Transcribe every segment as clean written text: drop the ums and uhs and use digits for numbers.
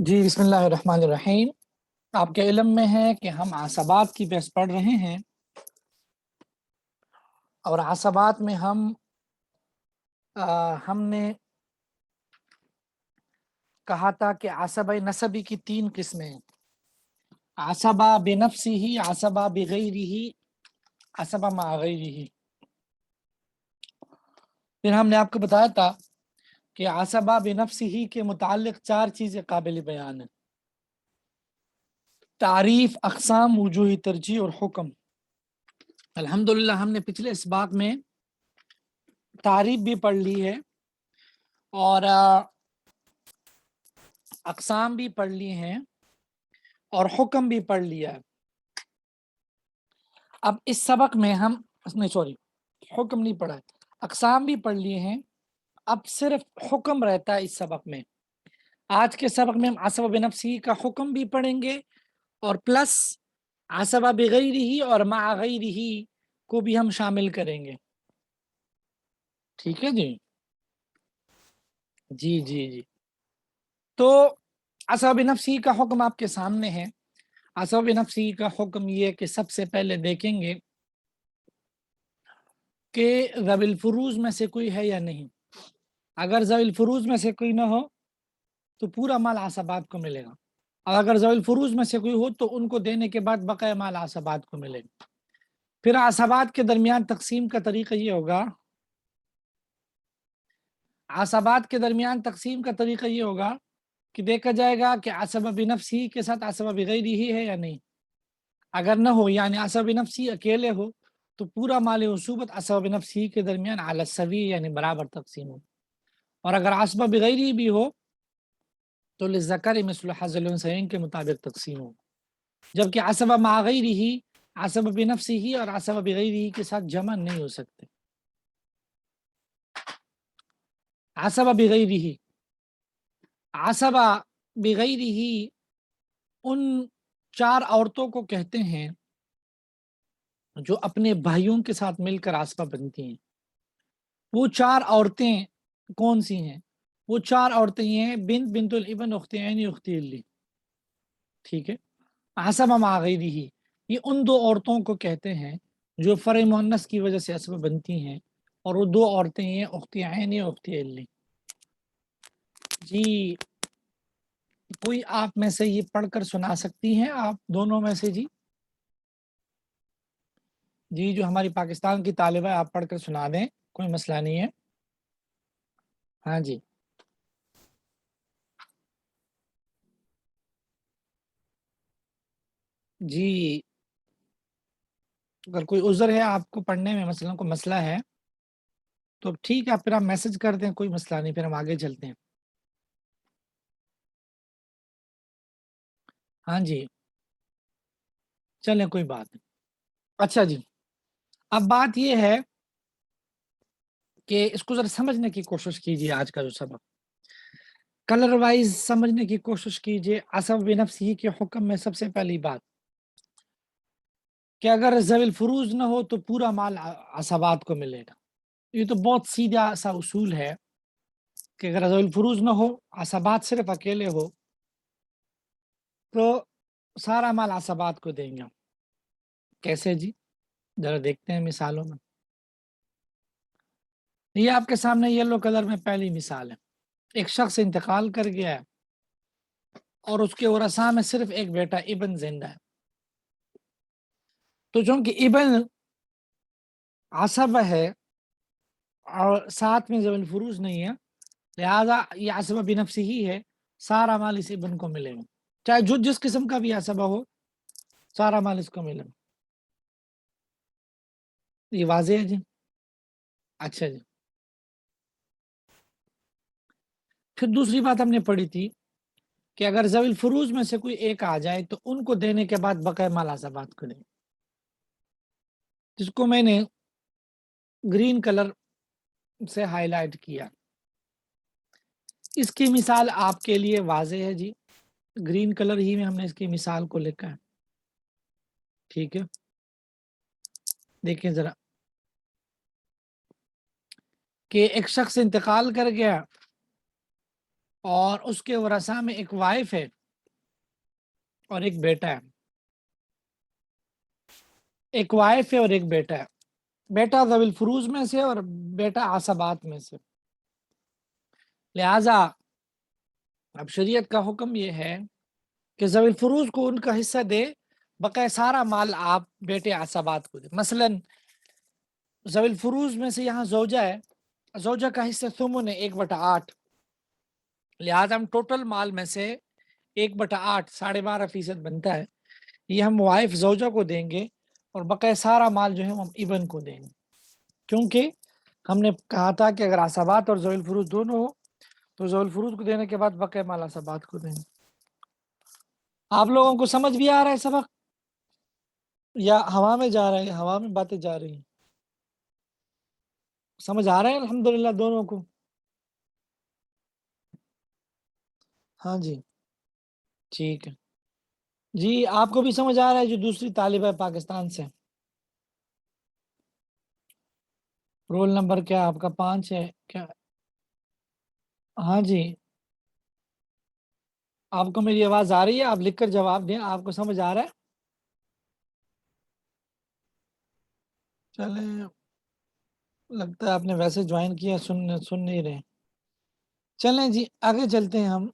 جی بسم اللہ الرحمن الرحیم۔ آپ کے علم میں ہے کہ ہم عصبات کی بحث پڑھ رہے ہیں اور عصبات میں ہم نے کہا تھا کہ عصبہ نسبی کی 3 قسمیں ہیں: عصبہ بنفسہ، عصبہ بغیرہ، عصبہ مع غیرہ۔ پھر ہم نے آپ کو بتایا تھا کہ عصبہ بنفسہ کے متعلق 4 چیزیں قابل بیان ہیں: تعریف، اقسام، وجوہ ترجیح اور حکم۔ الحمدللہ ہم نے پچھلے اسباق میں تعریف بھی پڑھ لی ہے اور اقسام بھی پڑھ لی ہیں اور حکم بھی پڑھ لیا ہے۔ اب اس سبق میں حکم نہیں پڑھا ہے، اقسام بھی پڑھ لیے ہیں، اب صرف حکم رہتا ہے اس سبق میں۔ آج کے سبق میں ہم عصبہ بنفسہ کا حکم بھی پڑھیں گے اور پلس عصبہ بغیرہ اور مع غیرہ کو بھی ہم شامل کریں گے۔ ٹھیک ہے جی تو عصبہ بنفسہ کا حکم آپ کے سامنے ہے۔ عصبہ بنفسہ کا حکم یہ کہ سب سے پہلے دیکھیں گے کہ ذوی الفروز میں سے کوئی ہے یا نہیں۔ اگر ذوی الفروز میں سے کوئی نہ ہو تو پورا مال عصبات کو ملے گا، اور اگر ذوی الفروز میں سے کوئی ہو تو ان کو دینے کے بعد بقیہ مال عصبات کو ملے گا۔ پھر عصبات کے درمیان تقسیم کا طریقہ یہ ہوگا، عصبات کے درمیان تقسیم کا طریقہ یہ ہوگا کہ دیکھا جائے گا کہ عصبہ بنفسہ کے ساتھ عصبہ بغیرہ ہے یا نہیں۔ اگر نہ ہو یعنی عصبہ بنفسہ اکیلے ہو تو پورا مال عصوبت عصبہ بنفسہ کے درمیان علی السوی یعنی برابر تقسیم ہو، اور اگر عصبہ بغیرہ بھی ہو تو للذکر مثل حظ الانثیین کے مطابق تقسیم ہو، جبکہ عصبہ مع غیرہ عصبہ بنفسہ اور عصبہ بغیرہ کے ساتھ جمع نہیں ہو سکتے۔ عصبہ بغیرہ، عصبہ بغیرہ ان 4 عورتوں کو کہتے ہیں جو اپنے بھائیوں کے ساتھ مل کر عصبہ بنتی ہیں۔ وہ 4 عورتیں کون سی ہیں؟ وہ 4 عورتیں یہ ہیں: بنت الابن، اخت عین، اخت لی۔ ٹھیک ہے، عصبہ مع غیرہ یہ ان 2 عورتوں کو کہتے ہیں جو فرع مؤنث کی وجہ سے عصبہ بنتی ہیں، اور وہ 2 عورتیں ہیں اخت عین، اخت لی۔ جی کوئی آپ میں سے یہ پڑھ کر سنا سکتی ہیں آپ دونوں میں سے؟ جی جو ہماری پاکستان کی طالبہ ہے آپ پڑھ کر سنا دیں، کوئی مسئلہ نہیں ہے۔ ہاں جی اگر کوئی عذر ہے آپ کو پڑھنے میں، مثلا کوئی مسئلہ ہے تو ٹھیک ہے، پھر آپ میسج کر دیں، کوئی مسئلہ نہیں، پھر ہم آگے چلتے ہیں۔ ہاں جی چلیں کوئی بات نہیں۔ اچھا جی، اب بات یہ ہے کہ اس کو ذرا سمجھنے کی کوشش کیجیے۔ آج کا جو سبق کلر وائز سمجھنے کی کوشش کیجیے۔ عصبہ بنفسہ کے حکم میں سب سے پہلی بات کہ اگر ذوی الفروز نہ ہو تو پورا مال عصبات کو ملے گا۔ یہ تو بہت سیدھا سا اصول ہے کہ اگر ذوی الفروز نہ ہو، عصبات صرف اکیلے ہو تو سارا مال عصبات کو دیں گے۔ کیسے جی؟ ذرا دیکھتے ہیں مثالوں میں۔ یہ آپ کے سامنے یلو کلر میں پہلی مثال ہے۔ ایک شخص انتقال کر گیا ہے اور اس کے ورثاء میں صرف ایک بیٹا ابن زندہ ہے، تو چونکہ ابن عصبہ ہے اور ساتھ میں ذوی الفروز نہیں ہے، لہذا یہ عصبہ بنفسہ ہی ہے، سارا مال اس ابن کو ملے گا، چاہے جو جس قسم کا بھی عصبہ ہو، سارا مال اس کو ملے گا۔ یہ واضح ہے جی؟ اچھا جی، پھر دوسری بات ہم نے پڑھی تھی کہ اگر ذوی الفروز میں سے کوئی ایک آ جائے تو ان کو دینے کے بعد بقیہ مال عصبات کو دیں، جس کو میں نے گرین کلر سے ہائی لائٹ کیا۔ اس کی مثال آپ کے لیے واضح ہے جی، گرین کلر ہی میں ہم نے اس کی مثال کو لکھا ہے۔ ٹھیک ہے، دیکھیں ذرا کہ ایک شخص انتقال کر گیا اور اس کے ورثہ میں ایک وائف ہے اور ایک بیٹا ہے، ایک وائف ہے اور ایک بیٹا ہے، بیٹا ذوی الفروز میں سے اور بیٹا عصبات میں سے۔ لہذا اب شریعت کا حکم یہ ہے کہ ذوی الفروز کو ان کا حصہ دے، بقیہ سارا مال آپ بیٹے عصبات کو دے۔ مثلا ذوی الفروز میں سے یہاں زوجہ ہے، زوجہ کا حصہ ثمن ہے 1/8، لہذا ہم ٹوٹل مال میں سے 1/8 12.5% بنتا ہے، یہ ہم وائف زوجہ کو دیں گے اور بقیہ سارا مال جو ہے ہم ابن کو دیں گے، کیونکہ ہم نے کہا تھا کہ اگر عصبات اور ذوی الفروز دونوں ہو تو ذوی الفروز کو دینے کے بعد بقیہ مال عصبات کو دیں گے۔ آپ لوگوں کو سمجھ بھی آ رہا ہے سبق یا ہوا میں جا رہے ہیں، ہوا میں باتیں جا رہی ہیں؟ سمجھ آ رہے ہیں الحمدللہ دونوں کو؟ ہاں جی ٹھیک ہے جی، آپ کو بھی سمجھ آ رہا ہے جو دوسری طالبہ ہے پاکستان سے؟ رول نمبر کیا آپ کا 5 ہے کیا؟ ہاں جی، آپ کو میری آواز آ رہی ہے؟ آپ لکھ کر جواب دیں، آپ کو سمجھ آ رہا ہے؟ چلیں، لگتا ہے آپ نے ویسے جوائن کیا، سن نہیں رہے۔ چلیں جی آگے چلتے ہیں ہم۔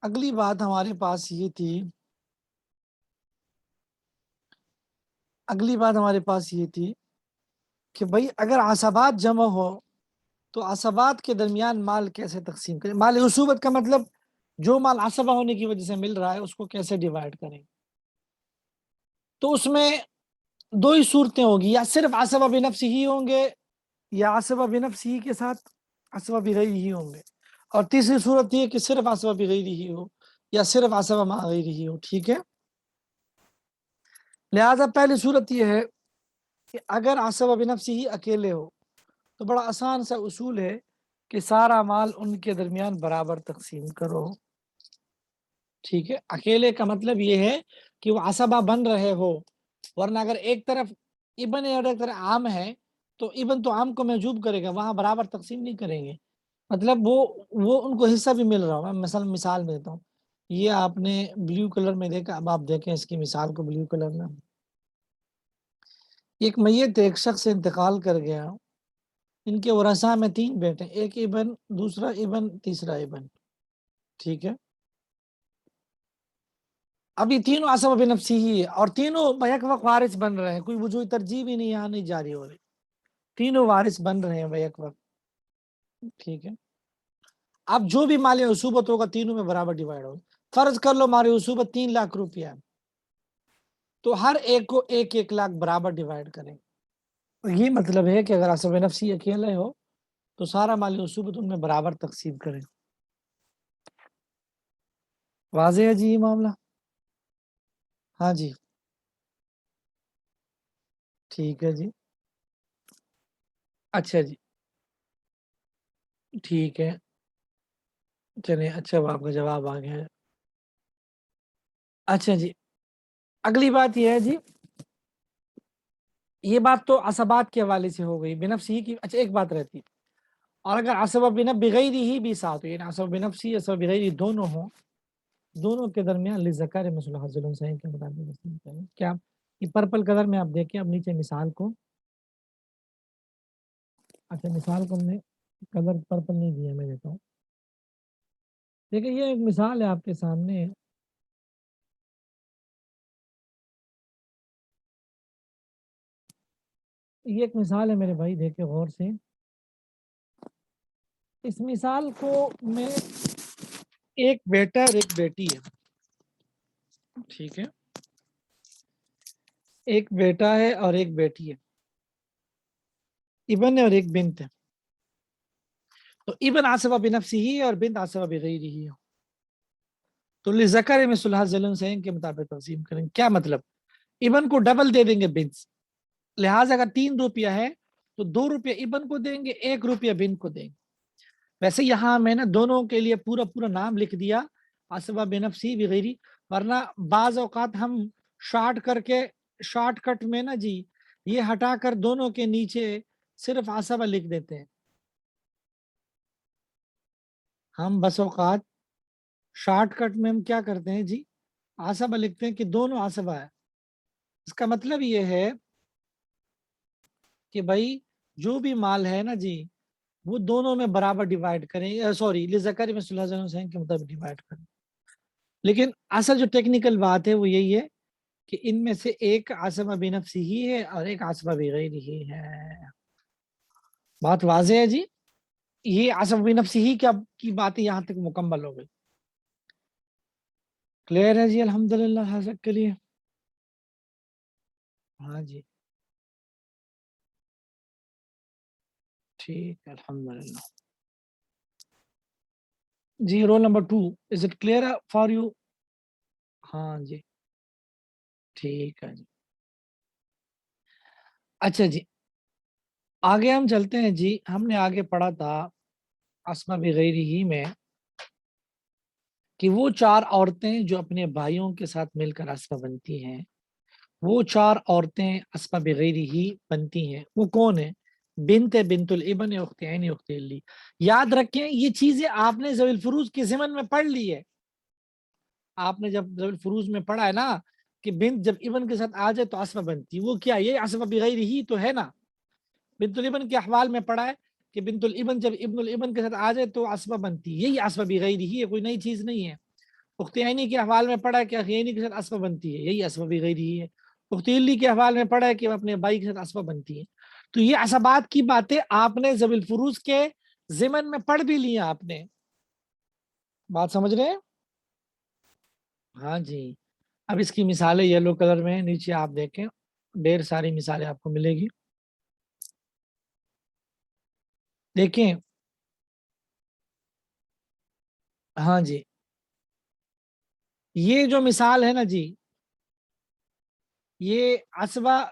اگلی بات ہمارے پاس یہ تھی، کہ بھائی اگر عصبات جمع ہو تو عصبات کے درمیان مال کیسے تقسیم کریں؟ مال عصوبت کا مطلب جو مال عصبہ ہونے کی وجہ سے مل رہا ہے اس کو کیسے ڈیوائیڈ کریں؟ تو اس میں دو ہی صورتیں ہوگی، یا صرف عصبہ بنفس ہی ہوں گے، یا عصبہ بنفس ہی کے ساتھ عصبہ بغیر ہی ہوں گے، اور تیسری صورت یہ کہ صرف عصبہ بغیر ہی ہو یا صرف عصبہ مع غیر ہی ہو۔ ٹھیک ہے، لہذا پہلی صورت یہ ہے کہ اگر عصبہ بنفس ہی اکیلے ہو تو بڑا آسان سا اصول ہے کہ سارا مال ان کے درمیان برابر تقسیم کرو۔ ٹھیک ہے، اکیلے کا مطلب یہ ہے کہ وہ عصبہ بن رہے ہو، ورنہ اگر ایک طرف ابن ہے اور ایک طرف عام ہے تو ابن تو عام کو محجوب کرے گا، وہاں برابر تقسیم نہیں کریں گے، مطلب وہ ان کو حصہ بھی مل رہا ہو۔ میں مثال میں دیتا ہوں، یہ آپ نے بلیو کلر میں دیکھا، اب آپ دیکھیں اس کی مثال کو بلیو کلر میں۔ ایک میت، ایک شخص انتقال کر گیا، ان کے ورثاء میں 3 بیٹے، ایک ابن، دوسرا ابن، تیسرا ابن۔ ٹھیک ہے، اب یہ تینوں عصبہ بنفسی ہی ہے اور تینوں بیک وقت وارث بن رہے ہیں، کوئی وجوہ ترجیح بھی نہیں یہاں نہیں جاری ہو رہی، تینوں وارث بن رہے ہیں بیک وقت۔ ٹھیک ہے، اب جو بھی مال عصوبت ہوگا تینوں میں برابر ڈیوائڈ ہوگا۔ فرض کر لو مال عصوبت 3 لاکھ روپیہ ہے تو ہر ایک کو 1 لاکھ برابر ڈیوائڈ کریں۔ یہ مطلب ہے کہ اگر عصبہ نفسی اکیلے ہو تو سارا مال عصوبت ان میں برابر تقسیم کریں۔ واضح ہے جی یہ معاملہ؟ ہاں جی ٹھیک ہے جی، اچھا جی ٹھیک ہے، چلیں اچھا آپ کا جواب آ گیا ہے۔ اچھا جی، اگلی بات یہ ہے جی، یہ بات تو عصبات کے حوالے سے ہو گئی، بنفس ہی کی۔ اچھا ایک بات رہتی ہے، اور اگر عصبہ بغیر ہی بھی ساتھ ہو، یعنی عصبہ بنفسی عصبہ بغیر دونوں ہوں، دونوں کے درمیان للذکر مثل حظ الانثیین کے مطابق تقسیم کریں۔ کیا یہ پرپل کلر میں آپ دیکھیں اب نیچے مثال کو، اچھا مثال کو ہم نے کلر پرپل نہیں دیا، میں دیتا ہوں، دیکھیں یہ ایک مثال ہے آپ کے سامنے، یہ ایک مثال ہے میرے بھائی، دیکھیں غور سے اس مثال کو میں، ایک بیٹا اور ایک بیٹی ہے، ٹھیک ہے، ایک بیٹا ہے اور ایک بیٹی ہے، ابن ہے اور ایک بنت ہے، تو ابن عصبہ بنفسی ہی اور بنت عصبہ بغیر ہی ہو، تو لذکر مثل حظ الانثیین کے مطابق تقسیم کریں۔ کیا مطلب؟ ابن کو ڈبل دے دیں گے بنت، لہٰذا اگر 3 روپیہ ہے تو 2 روپیہ ابن کو دیں گے، 1 روپیہ بنت کو دیں گے۔ ویسے یہاں میں نے دونوں کے لیے پورا نام لکھ دیا، عصبہ بنفسی بغیری، ورنہ بعض اوقات ہم شارٹ کٹ میں نا جی یہ ہٹا کر دونوں کے نیچے صرف عصبہ لکھ دیتے ہیں، ہم بس اوقات شارٹ کٹ میں ہم کیا کرتے ہیں جی، عصبہ لکھتے ہیں کہ دونوں عصبہ ہے. اس کا مطلب یہ ہے کہ بھائی جو بھی مال ہے نا جی وہ دونوں میں برابر ڈیوائڈ کریں، سوری لذکر مثل حظ الانثیین کے مطابق ڈیوائڈ کریں. لیکن اصل جو ٹیکنیکل بات ہے وہ یہی ہے کہ ان میں سے ایک عصبہ بنفسہ ہی ہے اور ایک عصبہ بغیر ہی ہے. بات واضح ہے جی. یہ عصبہ بنفسہ ہی کی باتیں یہاں تک مکمل ہو گئی. کلیئر ہے جی الحمدللہ حاضر کے لیے. ہاں جی ٹھیک ہے الحمدللہ. جی roll number 2 is it clear for you? ہاں جی ٹھیک ہے جی. اچھا جی آگے ہم چلتے ہیں جی. ہم نے آگے پڑھا تھا اسماء بغیر ہی میں کہ وہ 4 عورتیں جو اپنے بھائیوں کے ساتھ مل کر اسماء بنتی ہیں، وہ 4 عورتیں اسماء بغیر ہی بنتی ہیں. وہ کون ہیں؟ بنت الابن، اخت عین، اخت لی. یاد رکھیں یہ چیزیں آپ نے ذوی الفروض کے ضمن میں پڑھ لی ہے. آپ نے جب ذوی الفروض میں پڑھا ہے نا کہ بنت جب ابن کے ساتھ آ جائے تو اسماء بنتی، وہ کیا یہ اسماء بغیر ہی تو ہے نا. بنت الابن کے احوال میں پڑھا ہے کہ بنت الابن جب ابن الابن کے ساتھ آ جائے تو اسماء بنتی، یہی اسماء بغیر ہی ہے، کوئی نئی چیز نہیں ہے. اخت عینی کے احوال میں پڑھا ہے کہ اخت عینی کے ساتھ اسماء بنتی ہے، یہی اسماء بغیر ہی ہے. اخت لی کے احوال میں پڑھا ہے کہ اپنے بھائی کے ساتھ اسماء بنتی ہے. تو یہ اسبات کی باتیں آپ نے ذوی الفروض کے ضمن میں پڑھ بھی لی آپ نے. بات سمجھ رہے ہیں؟ ہاں جی. اب اس کی مثالیں یلو کلر میں نیچے آپ دیکھیں، ڈھیر ساری مثالیں آپ کو ملے گی. دیکھیں ہاں جی یہ جو مثال ہے نا جی یہ اسبا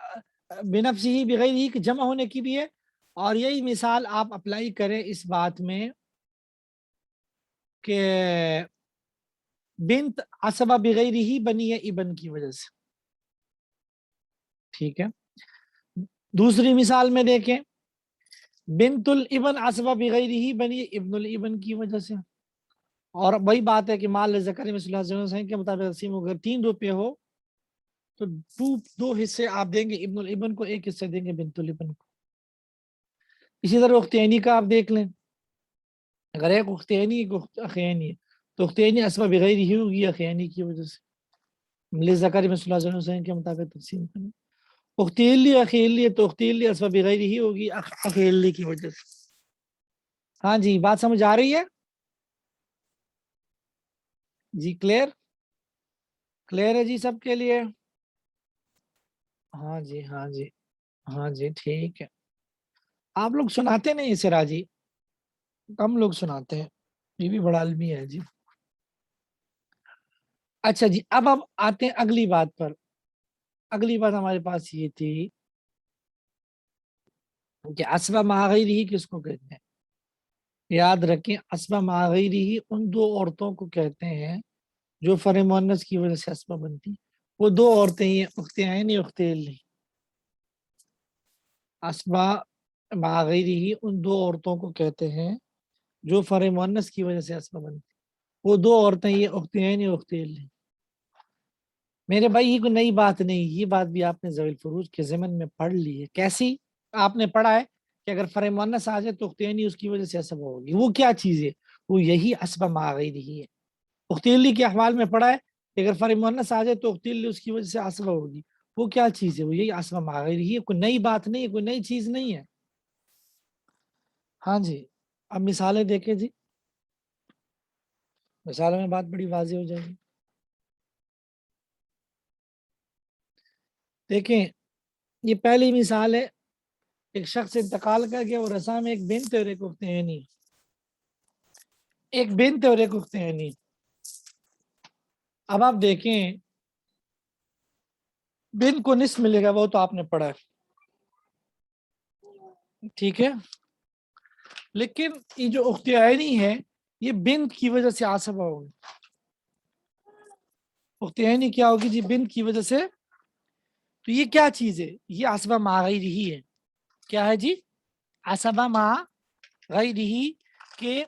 بنفسہ ہی بغیر ہی کے جمع ہونے کی بھی ہے، اور یہی مثال آپ اپلائی کریں اس بات میں کہ بنت اسبا بغیر ہی بنی ہے ابن کی وجہ سے. ٹھیک ہے دوسری مثال میں دیکھیں بنت الابن اسبا بغیر ہی بنی ہے ابن الابن کی وجہ سے. اور وہی بات ہے کہ مال ذکر مثل حظ الانثیین کے مطابق تقسیم اگر 3 روپے ہو تو 2 حصے آپ دیں گے ابن الابن کو، 1 حصہ دیں گے بنت الابن کو. اسی طرح اخت عینی کا آپ دیکھ لیں، اگر ایک اخت عینی ایک اخ عینی ہے تو اخت عینی اسماء بغیر ہی ہوگی اخ عینی کی وجہ سے ذکر مثل حظ الانثیین کے مطابق تقسیم کریں. اخت لی اخ لی ہے تو اخت لی اسماء بغیر ہی ہوگی اخ لی کی وجہ سے. ہاں جی بات سمجھ آ رہی ہے جی؟ کلیئر ہے جی سب کے لیے؟ ہاں جی ہاں جی ہاں جی ٹھیک ہے. آپ لوگ سناتے نہیں سراجی، کم لوگ سناتے ہیں، یہ بھی بڑا علمی ہے جی. اچھا جی اب آتے ہیں اگلی بات پر. اگلی بات ہمارے پاس یہ تھی کہ اسبا مع غیر ہی کس کو کہتے ہیں. یاد رکھیں اسبا مع غیر ہی ان 2 عورتوں کو کہتے ہیں جو فرع مؤنث کی وجہ سے اسبا بنتی. وہ 2 عورتیں ہی ہیں اخت عین اخت لی. اسبا مع غیر ہی ان 2 عورتوں کو کہتے ہیں جو فرع مؤنث کی وجہ سے اسبا بنتی. وہ 2 عورتیں یہ اخت عین اخت لی. میرے بھائی یہ کوئی نئی بات نہیں، یہ بات بھی آپ نے ذوی الفروض کے ضمن میں پڑھ لی ہے. کیسی؟ آپ نے پڑھا ہے کہ اگر فرع مؤنث آ جائے تو اخت عینی اس کی وجہ سے اسبا ہوگی. وہ کیا چیز ہے؟ وہ یہی اسبا مع غیر ہی ہے. اخت لی کے احوال میں پڑھا ہے کہ اگر فرع مؤنث آ جائے تو اخت لی اس کی وجہ سے اسبا ہوگی. وہ کیا چیز ہے؟ وہ یہی اسبا مع غیر ہی ہے. کوئی نئی بات نہیں ہے، کوئی نئی چیز نہیں ہے. ہاں جی اب مثالیں دیکھیں جی، مثالوں میں بات بڑی واضح ہو جائے گی. دیکھیں یہ پہلی مثال ہے، ایک شخص انتقال کر گیا اور رسا میں ایک بنت اور ایک اخت عینی، ایک بنت اور ایک اخت عینی. اب آپ دیکھیں بنت کو نصف ملے گا، وہ تو آپ نے پڑھا ہے ٹھیک ہے. لیکن یہ جو اخت عینی ہے یہ بنت کی وجہ سے عصبہ ہوگی. اخت عینی کیا ہوگی جی؟ بنت کی وجہ سے. تو یہ کیا چیز ہے؟ یہ عصبہ مع غیر ہی ہے. کیا ہے جی؟ عصبہ مع غیر ہی کہ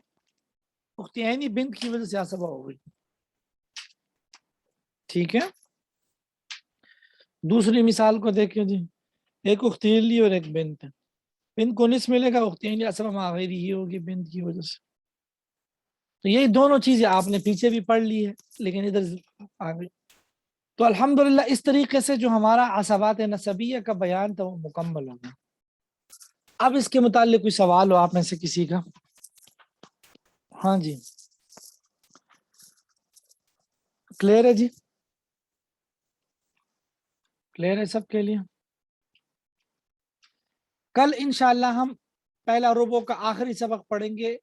اختیانی بنت کی وجہ سے عصبہ ہو گئی. ٹھیک ہے. دوسری مثال کو دیکھیں جی, ایک اختیلی اور ایک بنت ہے. بنت کو نصف ملے گا, اختیانی عصبہ مع غیرہ ہی ہوگی بنت کی وجہ سے. تو یہی دونوں چیزیں آپ نے پیچھے بھی پڑھ لی ہے لیکن ادھر آ گئی. تو الحمدللہ اس طریقے سے جو ہمارا عصبات نسبیہ کا بیان تھا وہ مکمل ہوگا. اب اس کے متعلق کوئی سوال ہو آپ میں سے کسی کا؟ ہاں جی, کلیئر ہے جی؟ کلیئر ہے سب کے لیے؟ کل انشاءاللہ ہم پہلا روبو کا آخری سبق پڑھیں گے,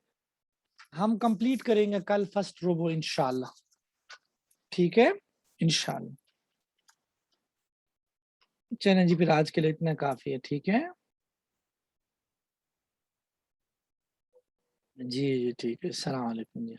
ہم کمپلیٹ کریں گے کل فرسٹ روبو انشاءاللہ. ٹھیک ہے انشاءاللہ. چلیں جی پھر آج کے لیے اتنا کافی ہے. ٹھیک ہے جی جی ٹھیک ہے. السلام علیکم جی.